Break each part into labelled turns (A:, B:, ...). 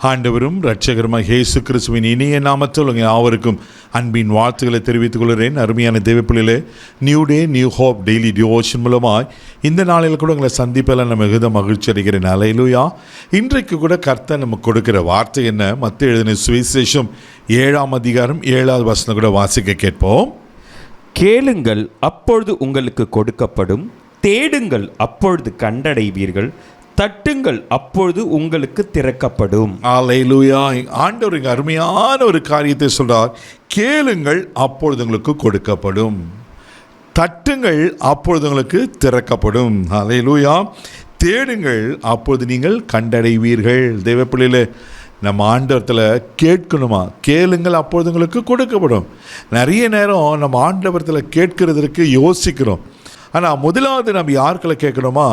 A: ஆண்டவரும் இரட்சகருமாகிய இயேசு கிறிஸ்துவின் இனிய நாமத்தில் உங்கள் யாவருக்கும் அன்பின் வாழ்த்துக்களை தெரிவித்துக் கொள்கிறேன். அருமையான தேவப்பிள்ளைகளே, new day new hope daily devotion மூலமாய் இந்த நாளில் கூட உங்களை சந்திப்பதில் நான் மிகுந்த மகிழ்ச்சி அடைகிறேன். அல்லேலூயா. இன்றைக்கு கூட கர்த்தர் நமக்கு கொடுக்கிற வார்த்தை என்ன? மத்தேயு எழுதின சுவிசேஷம் 7ஆம் அதிகாரம் 7வது வசனம் கூட வாசிக்க கேட்போம்.
B: கேளுங்கள், அப்பொழுது உங்களுக்கு கொடுக்கப்படும். தேடுங்கள், அப்பொழுது கண்டடைவீர்கள். தட்டுங்கள், அப்பொழுது உங்களுக்கு திறக்கப்படும்.
A: அல்லேலூயா. ஆண்டவர் இங்கே அருமையான ஒரு காரியத்தை சொல்றார். கேளுங்கள், அப்பொழுது உங்களுக்கு கொடுக்கப்படும். தட்டுங்கள், அப்பொழுது உங்களுக்கு திறக்கப்படும். அல்லேலூயா. தேடுங்கள், அப்பொழுது நீங்கள் கண்டடைவீர்கள். தேவப்பிள்ளையிலே, நம்ம ஆண்டவரத்தில் கேட்கணுமா? கேளுங்கள், அப்பொழுது உங்களுக்கு கொடுக்கப்படும். நிறைய நேரம் நம்ம ஆண்டவரத்தில் கேட்கறதற்கு யோசிக்கிறோம். ஆனால் முதலாவது நம்ம யாருக்களை கேட்கணுமா?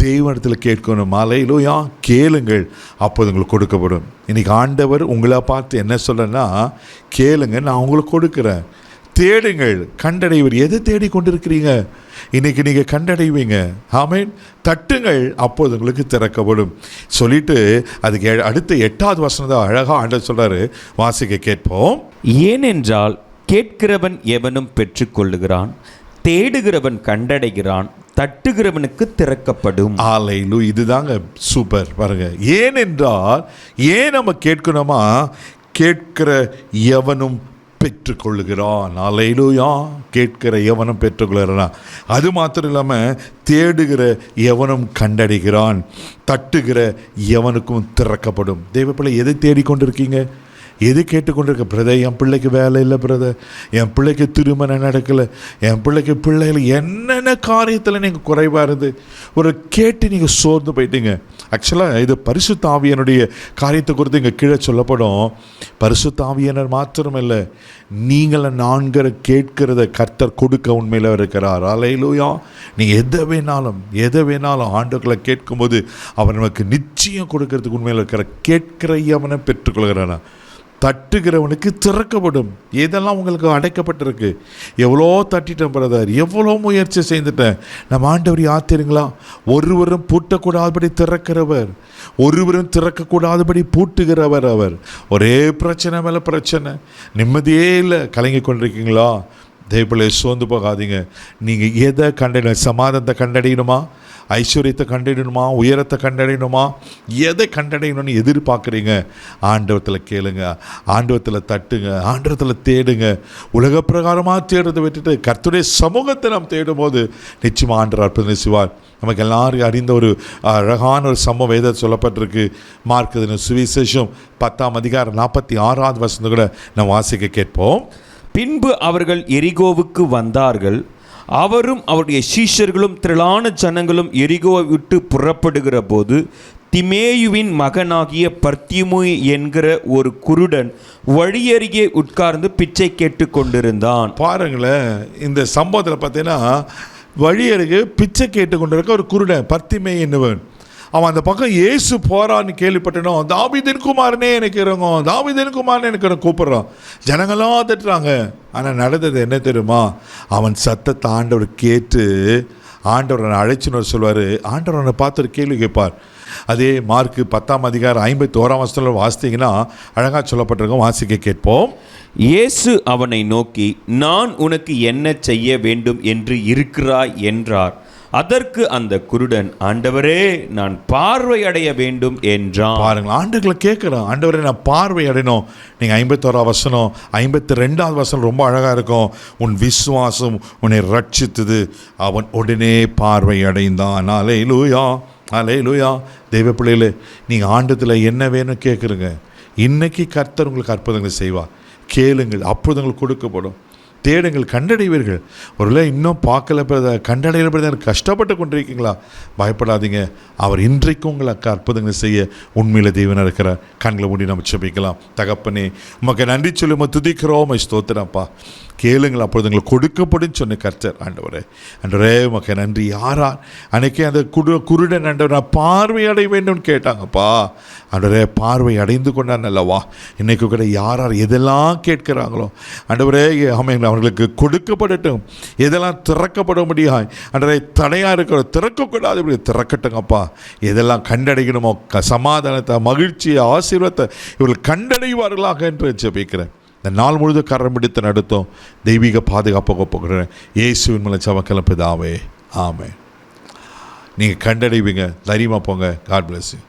A: தெய்வத்தில் கேட்கணும். அல்லேலூயா. கேளுங்கள், அப்போது உங்களுக்கு கொடுக்கப்படும். இன்றைக்கி ஆண்டவர் உங்களை பார்த்து என்ன சொல்கிறேன்னா, கேளுங்க, நான் உங்களுக்கு கொடுக்குறேன். தேடுங்கள், கண்டடைவர். எதை தேடி கொண்டிருக்கிறீங்க? இன்றைக்கி நீங்கள் கண்டடைவீங்க. ஆமென். தட்டுங்கள், அப்போது உங்களுக்கு திறக்கப்படும் சொல்லிட்டு அதுக்கு அடுத்த 8வது வசனம் தான் அழகாக ஆண்டவர் சொல்கிறாரு. வாசிக்க கேட்போம்.
B: ஏனென்றால் கேட்கிறவன் எவனும் பெற்றுக்கொள்ளுகிறான், தேடுகிறவன் கண்டடைகிறான், தட்டுகிறவனுக்கு திறக்கப்படும்.
A: அல்லேலூயா. இதுதாங்க சூப்பர். பாருங்க, ஏனென்றால் ஏன் நம்ம கேட்கணுமா? கேட்கிற எவனும் பெற்றுக்கொள்ளுகிறான். அல்லேலூயா. கேட்கிற எவனும் பெற்றுக்கொள்கிறான். அது மாத்திரம் இல்லாமல் தேடுகிற எவனும் கண்டடைகிறான், தட்டுகிற எவனுக்கும் திறக்கப்படும். தேவப்பிள்ளை, எதை தேடிக்கொண்டிருக்கீங்க? எது கேட்டுக்கொண்டிருக்க? பிரதர், என் பிள்ளைக்கு வேலை இல்லை பிரதர், என் பிள்ளைக்கு திருமணம் நடக்கலை, என் பிள்ளைக்கு பிள்ளைகள் என்னென்ன காரியத்தில் நீங்கள் குறைவாக இருந்து ஒரு கேட்டு நீங்கள் சோர்ந்து போயிட்டீங்க. ஆக்சுவலாக இது பரிசுத்த ஆவியனுடைய காரியத்தை குறித்து இங்கே கீழே சொல்லப்படும். பரிசுத்த ஆவியனர் மாத்திரம் இல்லை, நீங்களை நான்கிற கேட்கிறத கர்த்தர் கொடுக்க உண்மையில் இருக்கிறார். அல்லேலூயா. நீங்கள் எதை வேணாலும் ஆண்டுகளை கேட்கும்போது அவர் நமக்கு நிச்சயம் கொடுக்கறதுக்கு உண்மையில் இருக்கிற. கேட்கிற எவனை பெற்றுக்கொள்கிறானா, தட்டுகிறவனுக்கு திறக்கப்படும். எதெல்லாம் உங்களுக்கு அடைக்கப்பட்டிருக்கு? எவ்வளோ தட்டிட்டேன் பிரதர், எவ்வளோ முயற்சி செய்துட்டேன். நம்ம ஆண்டவர் யார் தெரியுங்களா? ஒருவரும் பூட்டக்கூடாதபடி திறக்கிறவர், ஒருவரும் திறக்கக்கூடாதபடி பூட்டுகிறவர் அவர். ஒரே பிரச்சனை மேலே பிரச்சனை, நிம்மதியே இல்லை. கலங்கி கொண்டிருக்கீங்களா? தேவப்பிள்ளை, சோர்ந்து போகாதீங்க. நீங்கள் எதை கண்டறியணும்? சமாதானத்தை கண்டறியணுமா? ஐஸ்வர்யத்தை கண்டறியணுமா? உயரத்தை கண்டறியணுமா? எதை கண்டறியணும்னு எதிர்பார்க்குறீங்க? ஆண்டவத்தில் கேளுங்க, ஆண்டவத்தில் தட்டுங்க, ஆண்டவத்தில் தேடுங்க. உலக பிரகாரமாக தேடுறதை விட்டுட்டு கர்த்தருடைய சமூகத்தை நாம் தேடும் போது நிச்சயமாக ஆண்டவர் அற்புதம் செய்வார். நமக்கு எல்லாரும் அறிந்த ஒரு அழகான ஒரு சம்பவம் வேதத்தில் சொல்லப்பட்டிருக்கு. மார்க் சுவிசேஷம் 10ஆம் அதிகாரம் 46வது வசனம் கூட நம்ம வாசிக்க கேட்போம்.
B: பின்பு அவர்கள் எரிகோவுக்கு வந்தார்கள். அவரும் அவருடைய சீஷர்களும் திரளான ஜனங்களும் எரிகோவை விட்டு புறப்படுகிற போது திமேயுவின் மகனாகிய பர்த்திமேயு என்கிற ஒரு குருடன் வழியருகே உட்கார்ந்து பிச்சை கேட்டு கொண்டிருந்தான்.
A: பாருங்களேன், இந்த சம்பவத்தில் பார்த்தீங்கன்னா வழியருகே பிச்சை கேட்டு கொண்டிருக்க ஒரு குருடன், பர்த்திமேயு என்னவன். அவன் அந்த பக்கம் இயேசு போறான்னு கேள்விப்பட்டனோ, தாவீதின் குமாரனே எனக்கு இறங்கும், தாவீதின் குமாரனே எனக்கு கூப்பிடுறான். ஜனங்களாம் தட்டுறாங்க. ஆனால் நடந்தது என்ன தெரியுமா? அவன் சத்தத்தை ஆண்டவர் கேட்டு ஆண்டவரை அழைச்சின்னு சொல்வார். ஆண்டவர் அவனை பார்த்து ஒரு கேள்வி கேட்பார். அதே மார்க் 10ஆம் அதிகாரம் 51ஆம் வசனத்தில் வாசித்தீங்கன்னா அழகாக சொல்லப்பட்டிருக்கோம். வாசிக்க கேட்போம்.
B: இயேசு அவனை நோக்கி, நான் உனக்கு என்ன செய்ய வேண்டும் என்று இருக்கிறாய் என்றார். அதற்கு அந்த குருடன், ஆண்டவரே, நான் பார்வை அடைய வேண்டும் என்றான்.
A: பாருங்கள், ஆண்டுகளை கேட்குறான். ஆண்டவரே, நான் பார்வை அடையணும். நீங்கள் 51ஆம் வசனம் 52வது வசனம் ரொம்ப அழகாக இருக்கும். உன் விசுவாசம் உன்னை ரட்சித்தது, அவன் உடனே பார்வை அடைந்தான். அல்லேலூயா, அல்லேலூயா. தெய்வ பிள்ளைகளே, நீங்கள் ஆண்டத்தில் என்ன வேணும் கேட்குறீங்க? இன்னைக்கு கர்த்தர் உங்களுக்கு அற்புதங்களை செய்வார். கேளுங்கள், அப்பொழுது உங்களுக்கு கொடுக்கப்படும். தேடுங்கள், கண்டடைவீர்கள். ஒருவேளை இன்னும் பார்க்கல பிரதர், கண்டடைகிற பிரதர், கஷ்டப்பட்டு கொண்டிருக்கீங்களா? பயப்படாதீங்க. அவர் இன்றைக்கும் உங்களுக்கு அற்புதங்களை செய்ய உண்மையில் தேவனாக இருக்கிறார். கண்களை மூடி நம்ம ஜெபிக்கலாம். தகப்பனே, உமக்கு நன்றி சொல்லி துதிக்கிறோம், ஸ்தோத்திரப்பா. கேளுங்கள் அப்பொழுது உங்களுக்கு கொடுக்கப்படும் சொன்ன கர்த்தர். ஆண்டவரே உமக்கு நன்றி. யாரார் அன்னைக்கே அந்த குருடன் ஆண்டவரை பார்வை அடைய வேண்டும் கேட்டாங்கப்பா. ஆண்டவரே பார்வை அடைந்து கொண்டான் அல்லவா. இன்னைக்கு கூட யாரார் எதெல்லாம் கேட்கிறாங்களோ ஆண்டவரே அவர்களுக்கு கொடுக்கப்படட்டும். எதெல்லாம் திறக்கப்பட முடியாது ஆண்டவரே, தடையாக இருக்கிற திறக்கக்கூடாது இப்படி திறக்கட்டுங்கப்பா. எதெல்லாம் கண்டடையணுமோ சமாதானத்தை, மகிழ்ச்சியை, ஆசீர்வாதத்தை இவர்கள் கண்டடைவார்களாக என்று ஜெபிக்கிறேன். இந்த நாள் முழுதும் கரம் பிடித்து நடத்தும் தெய்வீக பாதுகாப்பாக போகிறேன் இயேசுவின் மூலம் ஜெபக்கலாம் பிதாவே, ஆமென். நீங்கள் கண்டடைவீங்க. தைரியமாக போங்க. God bless you.